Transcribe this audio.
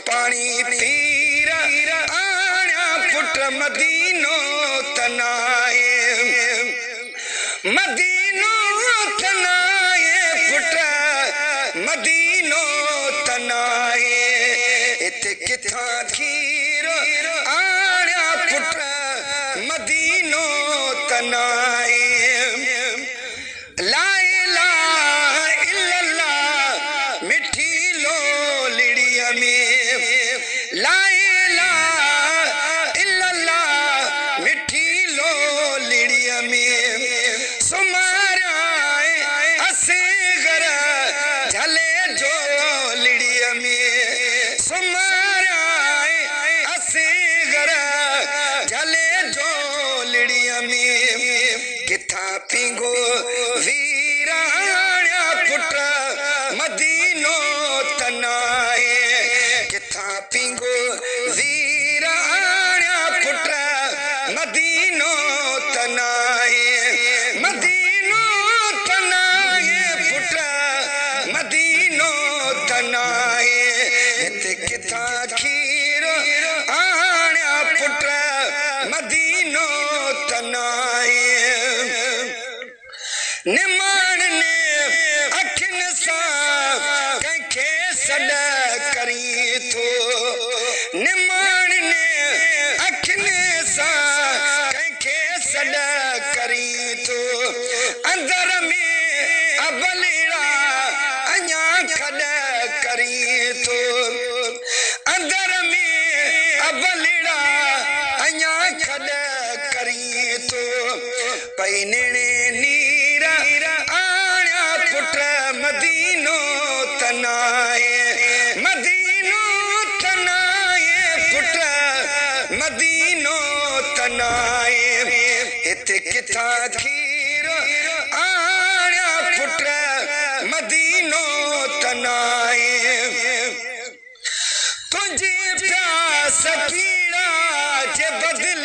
पानी पीरा आया पुट मदीनो तनाए मदीनो तनाए पुट मदीनो तनाए इते किथा खीर आया पुट मदीनो तनाए ला इलाहा इल्लल्लाह मिठी लोलिड़िया में ला इलाहा इल्लल्लाह मिठी लोलिड़िया में सुमारा असगर झले जो लिड़िया में सुमारा असगर झले जो लिड़िया में किथा पिंगो वीराणा पुट मदीनो तनाए किथा पिंगो वीराणा पुट मदीनो तनाए मदीनो तनाए पुट मदीनो तनाए इते किथा खीर आण्या पुट मदीनो तनाए निमान ने अखिन सा कंखे सड करी थो निमान ने अखिन सा कंखे सड करी थो अंदर में अबलीड़ा अञा खड करी थो अंदर में अबलीड़ा अञा खड करी थो पैने पुट मदीनो तनाए पुट मदीनो तनाए इते किथा खीर आण्या पुट मदीनो तनाए तुझी प्यास पीड़ा जे बदल